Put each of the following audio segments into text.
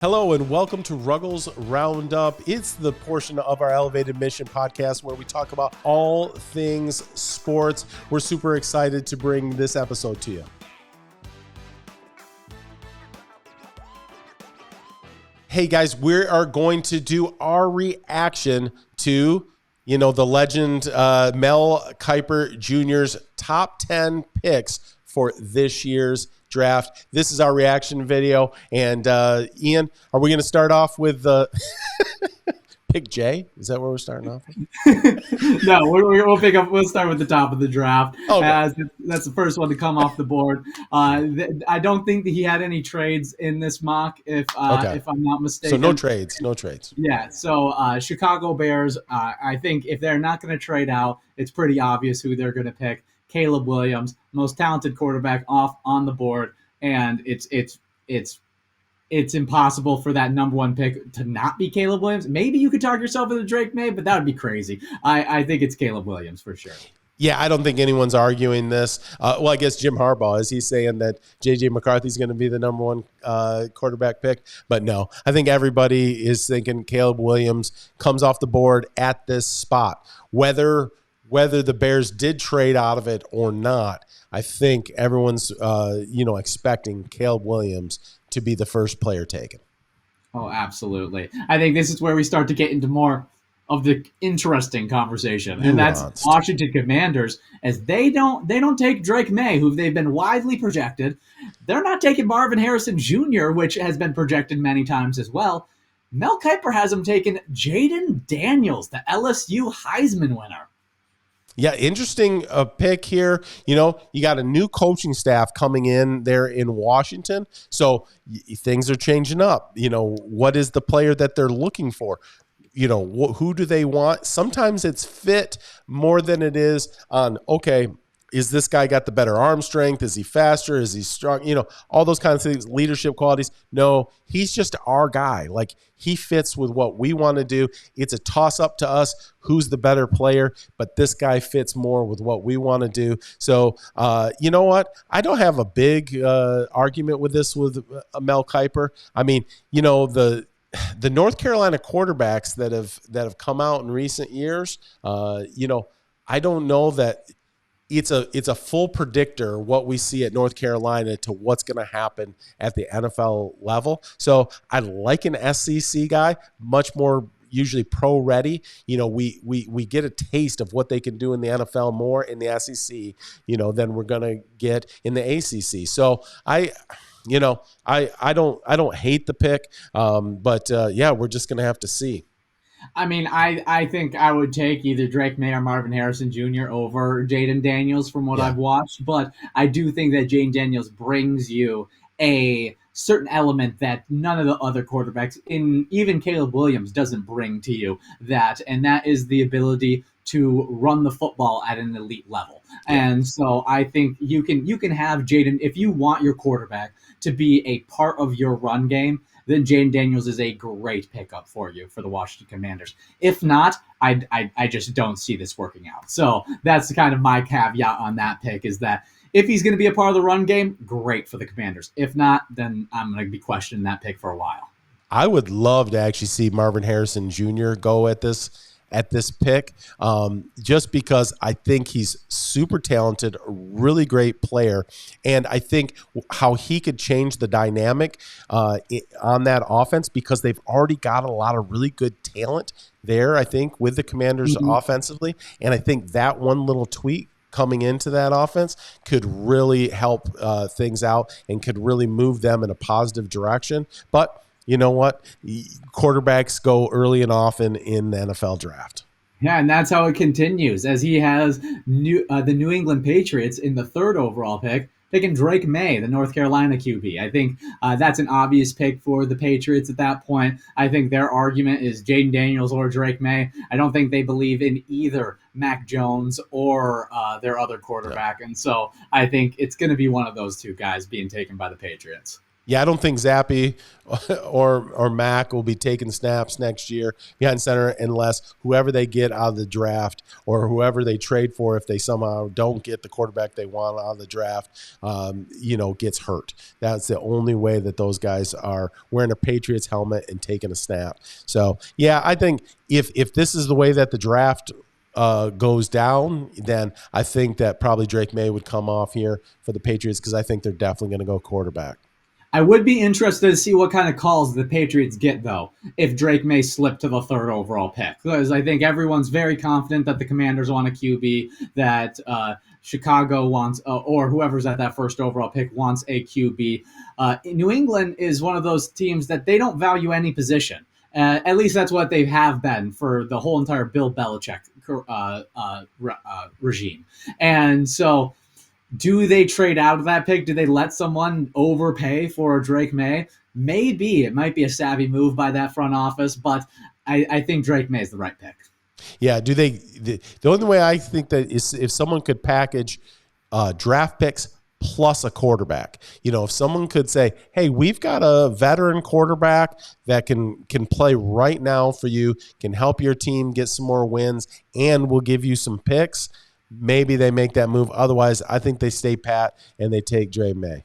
Hello and welcome to Ruggles Roundup. It's the portion of our Elevated Mission podcast where we talk about all things sports. We're super excited to bring this episode to you. Hey guys, we are going to do our reaction to, the legend Mel Kiper Jr.'s top 10 picks for this year's draft. This is our reaction video. And Ian, are we going to start off with pick J? Is that where we're starting off? No, we'll start with the top of the draft. Okay. That's the first one to come off the board. I don't think that he had any trades in this mock, if I'm not mistaken. So no trades. Yeah. So Chicago Bears. I think if they're not going to trade out, it's pretty obvious who they're going to pick. Caleb Williams, most talented quarterback off on the board, and it's impossible for that number one pick to not be Caleb Williams. Maybe you could talk yourself into Drake May, but that would be crazy. I think it's Caleb Williams for sure. Yeah, I don't think anyone's arguing this. Well, I guess Jim Harbaugh, is he saying that J.J. McCarthy's going to be the number one quarterback pick? But no, I think everybody is thinking Caleb Williams comes off the board at this spot. Whether the Bears did trade out of it or not, I think everyone's expecting Caleb Williams to be the first player taken. Oh, absolutely. I think this is where we start to get into more of the interesting conversation, and that's Washington Commanders, as they don't take Drake May, who they've been widely projected. They're not taking Marvin Harrison Jr., which has been projected many times as well. Mel Kiper has him taking Jaden Daniels, the LSU Heisman winner. Yeah, interesting pick here. You got a new coaching staff coming in there in Washington, so things are changing up. What is the player that they're looking for? Who do they want? Sometimes it's fit more than it is on, okay, is this guy got the better arm strength? Is he faster? Is he strong? All those kinds of things, leadership qualities. No, he's just our guy. Like, he fits with what we want to do. It's a toss-up to us who's the better player, but this guy fits more with what we want to do. So, you know what? I don't have a big argument with this with Mel Kiper. I mean, the North Carolina quarterbacks that have come out in recent years, I don't know that it's a full predictor what we see at North Carolina to what's going to happen at the NFL level. So I like an SEC guy, much more usually pro ready. We get a taste of what they can do in the NFL more in the SEC, than we're going to get in the ACC. So I don't hate the pick, but we're just going to have to see. I mean, I think I would take either Drake May or Marvin Harrison Jr. over Jaden Daniels from what I've watched, but I do think that Jaden Daniels brings you a certain element that none of the other quarterbacks, even Caleb Williams, doesn't bring to you, and that is the ability to run the football at an elite level. And so I think you can have Jaden, if you want your quarterback to be a part of your run game, then Jaden Daniels is a great pickup for you for the Washington Commanders. If not, I just don't see this working out. So that's kind of my caveat on that pick, is that if he's going to be a part of the run game, great for the Commanders. If not, then I'm going to be questioning that pick for a while. I would love to actually see Marvin Harrison Jr. go at this pick, just because I think he's super talented, a really great player, and I think how he could change the dynamic on that offense, because they've already got a lot of really good talent there, I think, with the Commanders offensively, and I think that one little tweak coming into that offense could really help things out and could really move them in a positive direction. But you know what? Quarterbacks go early and often in the NFL draft. Yeah, and that's how it continues, as he has the New England Patriots in the third overall pick, picking Drake May, the North Carolina QB. I think that's an obvious pick for the Patriots at that point. I think their argument is Jaden Daniels or Drake May. I don't think they believe in either Mac Jones or their other quarterback. And so I think it's going to be one of those two guys being taken by the Patriots. Yeah, I don't think Zappy or Mack will be taking snaps next year behind center unless whoever they get out of the draft or whoever they trade for, if they somehow don't get the quarterback they want out of the draft, gets hurt. That's the only way that those guys are wearing a Patriots helmet and taking a snap. So, yeah, I think if this is the way that the draft goes down, then I think that probably Drake May would come off here for the Patriots because I think they're definitely going to go quarterback. I would be interested to see what kind of calls the Patriots get, though, if Drake May slip to the 3rd overall pick. Because I think everyone's very confident that the Commanders want a QB, that Chicago wants, or whoever's at that 1st overall pick wants a QB. New England is one of those teams that they don't value any position. At least that's what they have been for the whole entire Bill Belichick regime. And so, do they trade out of that pick? Do they let someone overpay for a Drake May? Maybe. It might be a savvy move by that front office, but I think Drake May is the right pick. Yeah, the only way I think that is if someone could package draft picks plus a quarterback. If someone could say, hey, we've got a veteran quarterback that can play right now for you, can help your team get some more wins, and will give you some picks, maybe they make that move. Otherwise, I think they stay pat and they take Drake May.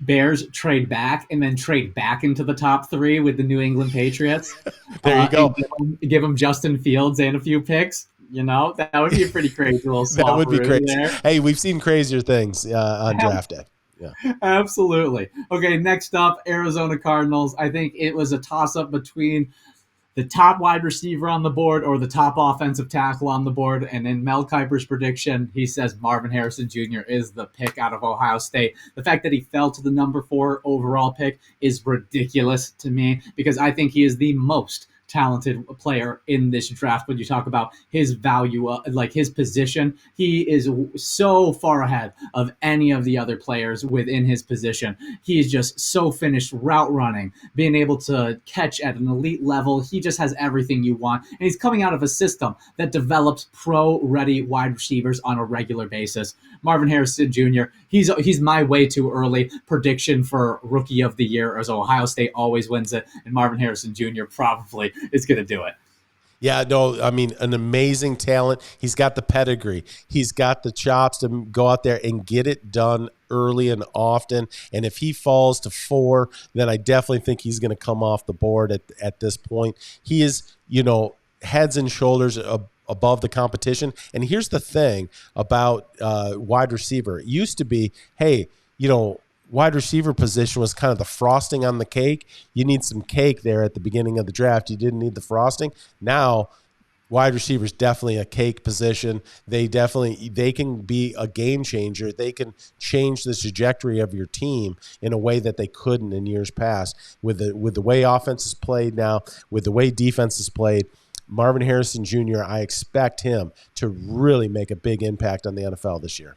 Bears trade back and then trade back into the top 3 with the New England Patriots. There you go. Give them Justin Fields and a few picks. That would be a pretty crazy little swap. That would be crazy. There. Hey, we've seen crazier things on draft day. Yeah. Absolutely. Okay, next up, Arizona Cardinals. I think it was a toss-up between the top wide receiver on the board or the top offensive tackle on the board. And in Mel Kiper's prediction, he says Marvin Harrison Jr. is the pick out of Ohio State. The fact that he fell to the number 4 overall pick is ridiculous to me because I think he is the most talented player in this draft. When you talk about his value, like his position, he is so far ahead of any of the other players within his position. He is just so finished route running, being able to catch at an elite level. He just has everything you want. And he's coming out of a system that develops pro-ready wide receivers on a regular basis. Marvin Harrison Jr., he's my way too early prediction for Rookie of the Year, as Ohio State always wins it, and Marvin Harrison Jr. probably is going to do it. Yeah, no, I mean, an amazing talent. He's got the pedigree. He's got the chops to go out there and get it done early and often. And if he falls to 4, then I definitely think he's going to come off the board at this point. He is, heads and shoulders above the competition. And here's the thing about wide receiver. It used to be, hey, wide receiver position was kind of the frosting on the cake. You need some cake there at the beginning of the draft. You didn't need the frosting. Now, wide receiver is definitely a cake position. They can be a game changer. They can change the trajectory of your team in a way that they couldn't in years past. With the way offense is played now, with the way defense is played, Marvin Harrison Jr., I expect him to really make a big impact on the NFL this year.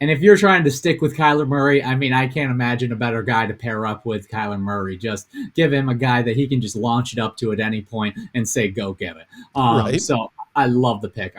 And if you're trying to stick with Kyler Murray, I mean, I can't imagine a better guy to pair up with Kyler Murray. Just give him a guy that he can just launch it up to at any point and say, go get it. Right. So I love the pick.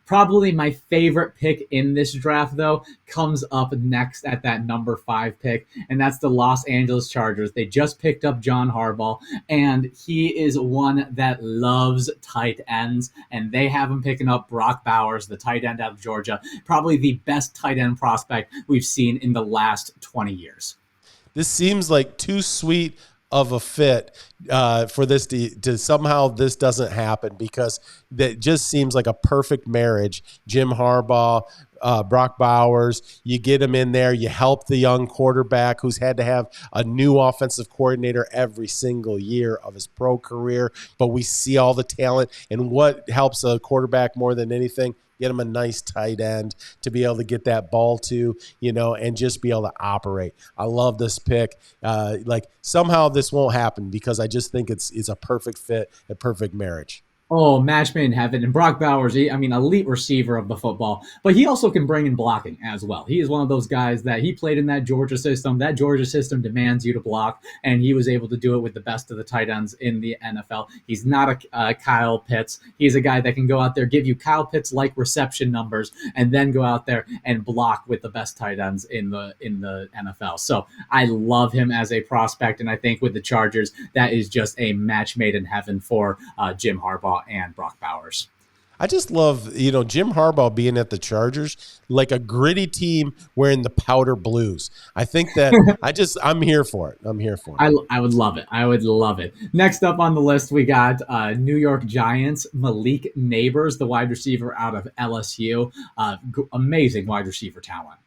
Probably my favorite pick in this draft, though, comes up next at that number 5 pick, and that's the Los Angeles Chargers. They just picked up John Harbaugh, and he is one that loves tight ends, and they have him picking up Brock Bowers, the tight end out of Georgia, probably the best tight end prospect we've seen in the last 20 years. This seems like too sweet of a fit for this to somehow this doesn't happen, because that just seems like a perfect marriage. Jim Harbaugh, Brock Bowers, you get him in there, you help the young quarterback who's had to have a new offensive coordinator every single year of his pro career, but we see all the talent. And what helps a quarterback more than anything? Get him a nice tight end to be able to get that ball to, and just be able to operate. I love this pick. Somehow this won't happen, because I just think it's a perfect fit, a perfect marriage. Oh, match made in heaven. And Brock Bowers, elite receiver of the football, but he also can bring in blocking as well. He is one of those guys that he played in that Georgia system. That Georgia system demands you to block, and he was able to do it with the best of the tight ends in the NFL. He's not a Kyle Pitts. He's a guy that can go out there, give you Kyle Pitts like reception numbers, and then go out there and block with the best tight ends in the NFL. So I love him as a prospect, and I think with the Chargers, that is just a match made in heaven for Jim Harbaugh and Brock Bowers. I just love, Jim Harbaugh being at the Chargers, like a gritty team wearing the powder blues. I think that I'm here for it. I'm here for it. I would love it. I would love it. Next up on the list, we got New York Giants, Malik Neighbors, the wide receiver out of LSU. Amazing wide receiver talent.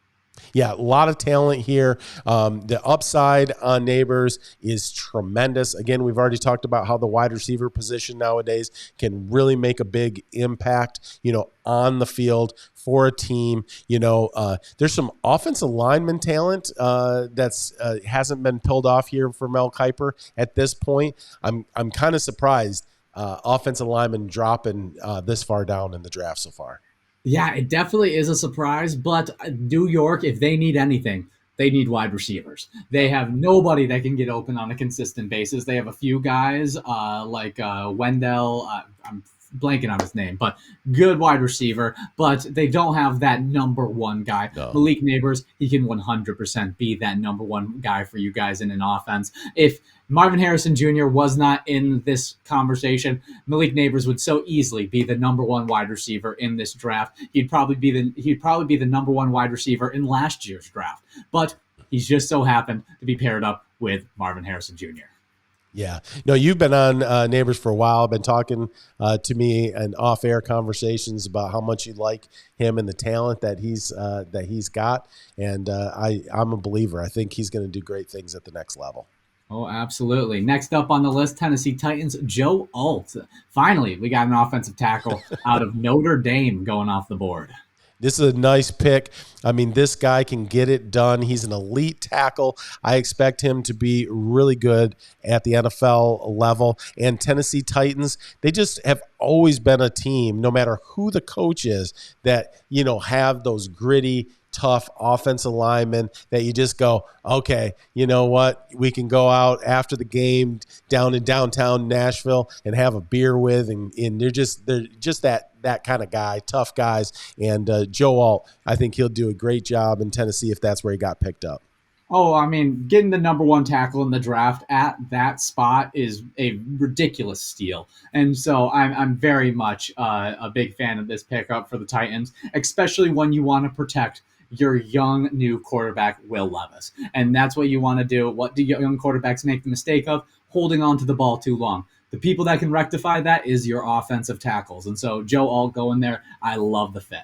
Yeah, a lot of talent here. The upside on Neighbors is tremendous. Again, we've already talked about how the wide receiver position nowadays can really make a big impact, on the field for a team. There's some offensive lineman talent that's hasn't been pulled off here for Mel Kiper at this point. I'm kind of surprised offensive lineman dropping this far down in the draft so far. Yeah, it definitely is a surprise, but New York, if they need anything, they need wide receivers. They have nobody that can get open on a consistent basis. They have a few guys like Wendell. I'm blanking on his name, but good wide receiver. But they don't have that number one guy. No. Malik Neighbors, he can 100% be that number one guy for you guys in an offense. If Marvin Harrison Jr. was not in this conversation, Malik Neighbors would so easily be the number one wide receiver in this draft. He'd probably be the number one wide receiver in last year's draft. But he's just so happened to be paired up with Marvin Harrison Jr. Yeah. No, you've been on Neighbors for a while. Been talking to me in off-air conversations about how much you like him and the talent that he's got. And I'm a believer. I think he's going to do great things at the next level. Oh, absolutely. Next up on the list, Tennessee Titans, Joe Alt. Finally, we got an offensive tackle out of Notre Dame going off the board. This is a nice pick. I mean, this guy can get it done. He's an elite tackle. I expect him to be really good at the NFL level. And Tennessee Titans, they just have always been a team, no matter who the coach is, that, have those gritty, tough offensive linemen that you just go, okay, you know what? We can go out after the game down in downtown Nashville and have a beer with, and they're just that kind of guy, tough guys. And Joe Alt, I think he'll do a great job in Tennessee if that's where he got picked up. Oh, I mean, getting the number one tackle in the draft at that spot is a ridiculous steal. And so I'm very much a big fan of this pickup for the Titans, especially when you want to protect your young new quarterback, Will Levis. And that's what you want to do. What do young quarterbacks make the mistake of? Holding on to the ball too long. The people that can rectify that is your offensive tackles. And so Joe Alt going there, I love the fit.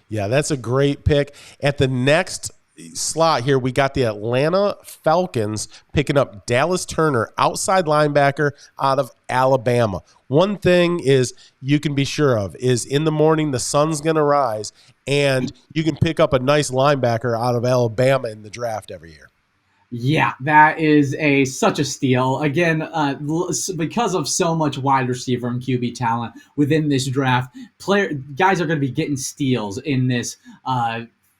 Yeah, that's a great pick. At the next slot here, we got the Atlanta Falcons picking up Dallas Turner, outside linebacker out of Alabama. One thing is you can be sure of is in the morning the sun's going to rise, and you can pick up a nice linebacker out of Alabama in the draft every year. Yeah, that is such a steal. Again, because of so much wide receiver and QB talent within this draft, guys are going to be getting steals in this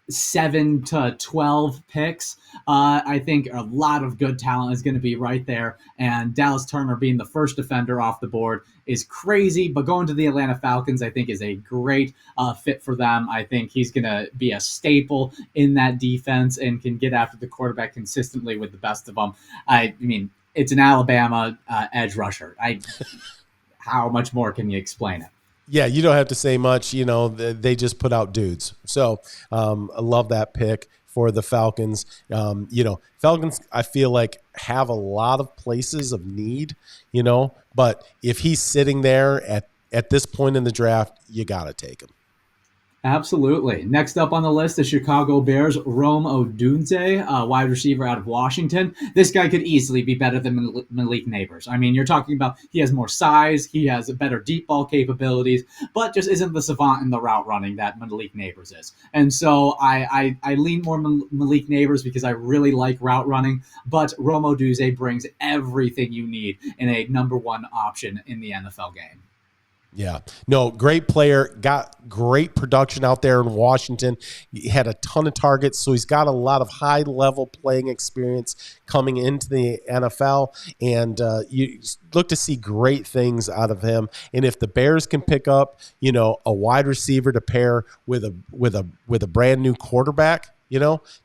7 to 12 picks. I think a lot of good talent is going to be right there. And Dallas Turner being the first defender off the board is crazy. But going to the Atlanta Falcons, I think, is a great fit for them. I think he's going to be a staple in that defense and can get after the quarterback consistently with the best of them. I mean, it's an Alabama edge rusher. How much more can you explain it? Yeah, you don't have to say much. They just put out dudes. So I love that pick for the Falcons. Falcons, I feel like, have a lot of places of need, but if he's sitting there at this point in the draft, you got to take him. Absolutely. Next up on the list, the Chicago Bears, Rome Odunze, wide receiver out of Washington. This guy could easily be better than Malik Neighbors. I mean, you're talking about he has more size, he has better deep ball capabilities, but just isn't the savant in the route running that Malik Neighbors is. And so I lean more Malik Neighbors because I really like route running, but Rome Odunze brings everything you need in a number one option in the NFL game. Yeah. No, great player. Got great production out there in Washington. He had a ton of targets, so he's got a lot of high-level playing experience coming into the NFL, and you look to see great things out of him. And if the Bears can pick up, a wide receiver to pair with a brand new quarterback,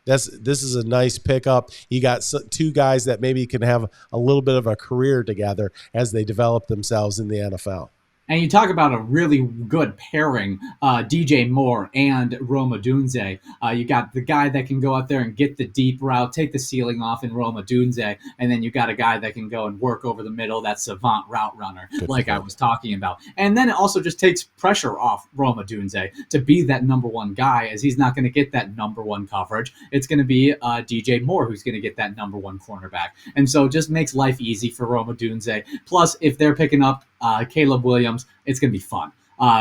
this is a nice pickup. You got two guys that maybe can have a little bit of a career together as they develop themselves in the NFL. And you talk about a really good pairing, DJ Moore and Rome Odunze. You got the guy that can go out there and get the deep route, take the ceiling off in Rome Odunze, and then you got a guy that can go and work over the middle, that savant route runner, I was talking about. And then it also just takes pressure off Rome Odunze to be that number one guy, as he's not going to get that number one coverage. It's going to be DJ Moore who's going to get that number one cornerback. And so it just makes life easy for Rome Odunze. Plus, if they're picking up Caleb Williams, it's going to be fun.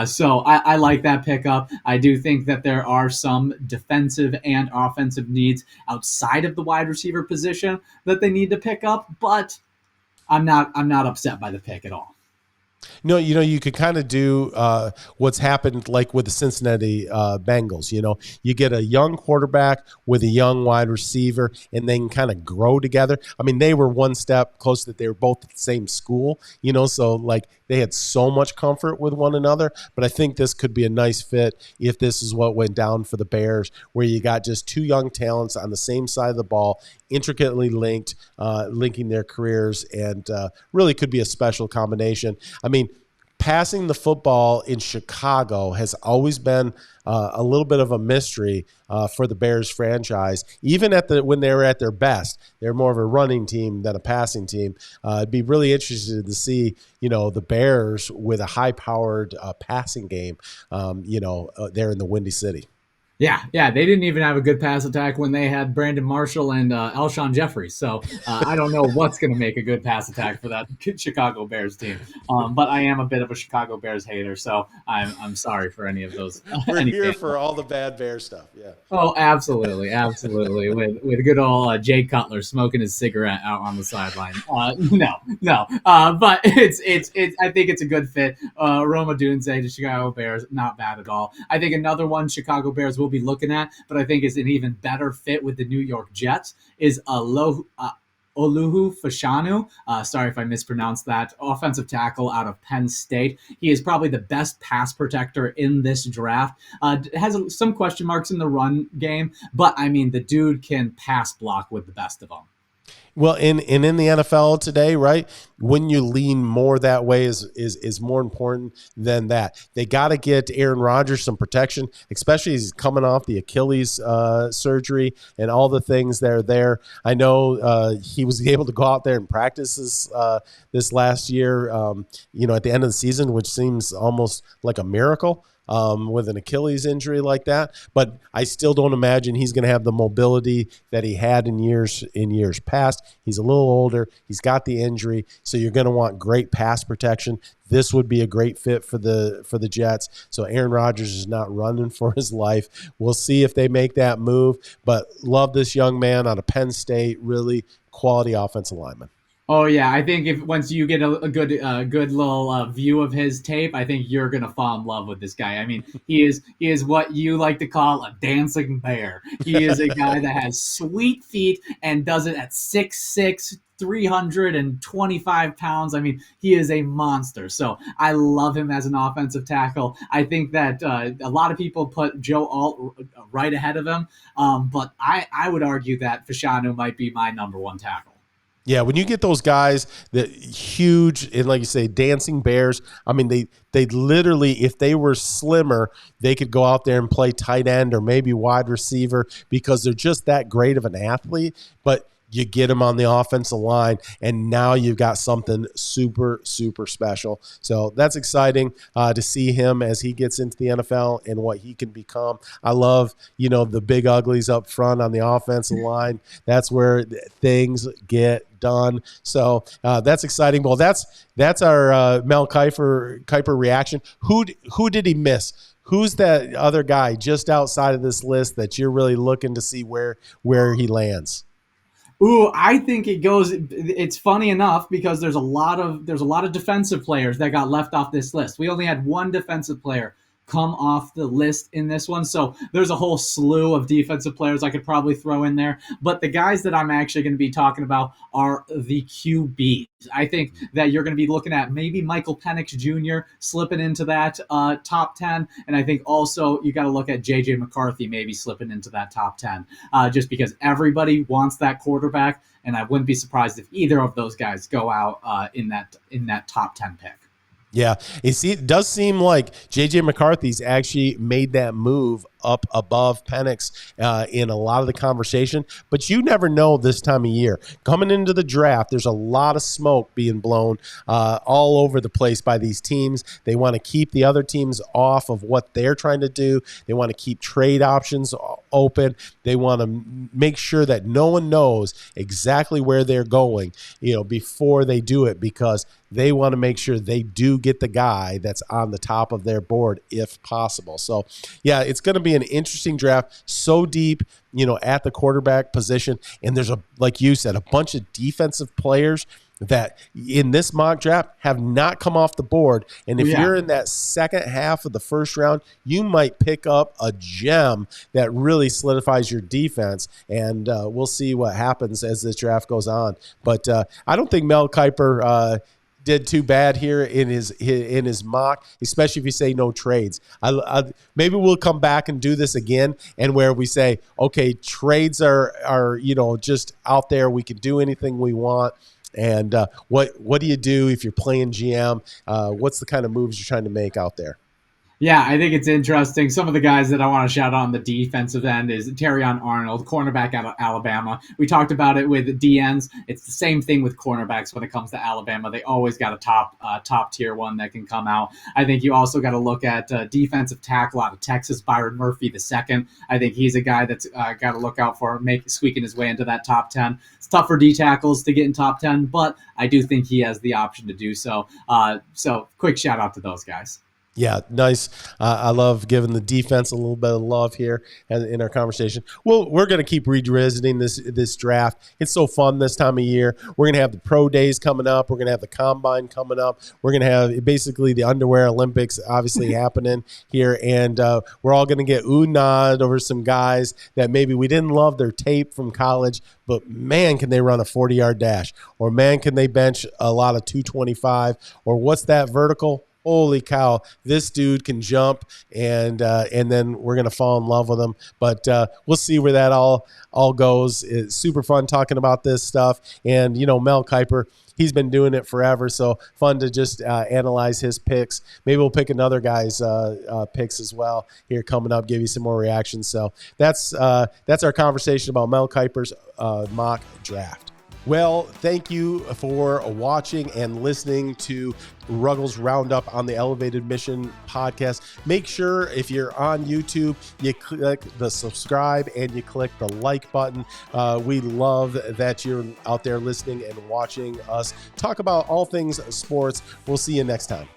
So I like that pickup. I do think that there are some defensive and offensive needs outside of the wide receiver position that they need to pick up, but I'm not upset by the pick at all. No, you could kind of do what's happened like with the Cincinnati Bengals. You get a young quarterback with a young wide receiver, and they can kind of grow together. I mean, they were one step close that they were both at the same school, so like they had so much comfort with one another. But I think this could be a nice fit if this is what went down for the Bears, where you got just two young talents on the same side of the ball, intricately linked, linking their careers, and really could be a special combination. I mean, passing the football in Chicago has always been a little bit of a mystery for the Bears franchise. Even when they were at their best, they're more of a running team than a passing team. I'd be really interested to see, the Bears with a high-powered passing game, there in the Windy City. Yeah, they didn't even have a good pass attack when they had Brandon Marshall and Alshon Jeffrey. So I don't know what's going to make a good pass attack for that Chicago Bears team. But I am a bit of a Chicago Bears hater, so I'm sorry for any of those. We're here for all the bad Bears stuff. Yeah. Oh, absolutely. With good old Jay Cutler smoking his cigarette out on the sideline. No. But it's I think it's a good fit. Rome Odunze to Chicago Bears, not bad at all. I think another one Chicago Bears will be looking at, but I think is an even better fit with the New York Jets is Oluhu Fashanu. Sorry if I mispronounced that. Offensive tackle out of Penn State. He is probably the best pass protector in this draft. Has some question marks in the run game, but I mean, the dude can pass block with the best of them. Well, in the NFL today, right, when you lean more that way is more important than that. They got to get Aaron Rodgers some protection, especially as he's coming off the Achilles surgery and all the things that are there. I know he was able to go out there and practice this last year, at the end of the season, which seems almost like a miracle. With an Achilles injury like that, but I still don't imagine he's going to have the mobility that he had in years past. He's a little older. He's got the injury, so you're going to want great pass protection. This would be a great fit for the Jets. So Aaron Rodgers is not running for his life. We'll see if they make that move, but love this young man out of Penn State, really quality offensive lineman. Oh yeah, I think once you get a good little view of his tape, I think you're gonna fall in love with this guy. I mean, he is what you like to call a dancing bear. He is a guy that has sweet feet and does it at 6'6", 325 pounds. I mean, he is a monster. So I love him as an offensive tackle. I think that a lot of people put Joe Alt right ahead of him, but I would argue that Fashanu might be my number one tackle. Yeah, when you get those guys that huge and, like you say, dancing bears, I mean, they literally, if they were slimmer, they could go out there and play tight end or maybe wide receiver because they're just that great of an athlete. But you get him on the offensive line, and now you've got something super, super special. So that's exciting to see him as he gets into the NFL and what he can become. I love, the big uglies up front on the offensive line. That's where things get done. So that's exciting. Well, that's our Mel Kiper reaction. Who did he miss? Who's that other guy just outside of this list that you're really looking to see where he lands? Ooh, I think it goes. It's funny enough because there's a lot of defensive players that got left off this list. We only had one defensive player come off the list in this one, so there's a whole slew of defensive players I could probably throw in there. But the guys that I'm actually going to be talking about are the QBs. I think that you're going to be looking at maybe Michael Penix Jr. slipping into that top 10, and I think also you got to look at JJ McCarthy maybe slipping into that top 10, just because everybody wants that quarterback, and I wouldn't be surprised if either of those guys go out in that top 10 pick. Yeah, it does seem like J.J. McCarthy's actually made that move up above Penix in a lot of the conversation, but you never know this time of year. Coming into the draft, there's a lot of smoke being blown all over the place by these teams. They want to keep the other teams off of what they're trying to do. They want to keep trade options open. They want to make sure that no one knows exactly where they're going, before they do it, because they want to make sure they do get the guy that's on the top of their board if possible. So, yeah, it's going to be an interesting draft, so deep, at the quarterback position. And there's, like you said, a bunch of defensive players that in this mock draft have not come off the board. And if you're in that second half of the first round, you might pick up a gem that really solidifies your defense. And we'll see what happens as this draft goes on. But I don't think Mel Kiper did too bad here in his mock, especially if you say no trades. Maybe we'll come back and do this again, and where we say, okay, trades are just out there. We can do anything we want. And what do you do if you're playing GM? What's the kind of moves you're trying to make out there? Yeah, I think it's interesting. Some of the guys that I want to shout out on the defensive end is Terrion Arnold, cornerback out of Alabama. We talked about it with DNs. It's the same thing with cornerbacks when it comes to Alabama. They always got a top tier one that can come out. I think you also got to look at defensive tackle out of Texas, Byron Murphy II. I think he's a guy that's got to look out for squeaking his way into that top 10. It's tough for D tackles to get in top 10, but I do think he has the option to do so. So quick shout out to those guys. Yeah, nice. I love giving the defense a little bit of love here in our conversation. Well, we're going to keep revisiting this draft. It's so fun this time of year. We're going to have the pro days coming up. We're going to have the combine coming up. We're going to have basically the underwear Olympics obviously happening here. And we're all going to get nod over some guys that maybe we didn't love their tape from college, but man, can they run a 40-yard dash? Or man, can they bench a lot of 225? Or what's that vertical? Holy cow, this dude can jump, and then we're going to fall in love with him. But we'll see where that all goes. It's super fun talking about this stuff. And, Mel Kiper, he's been doing it forever, so fun to just analyze his picks. Maybe we'll pick another guy's picks as well here coming up, give you some more reactions. So that's our conversation about Mel Kiper's mock draft. Well, thank you for watching and listening to Ruggles Roundup on the Elevated Mission podcast. Make sure if you're on YouTube, you click the subscribe and you click the like button. We love that you're out there listening and watching us talk about all things sports. We'll see you next time.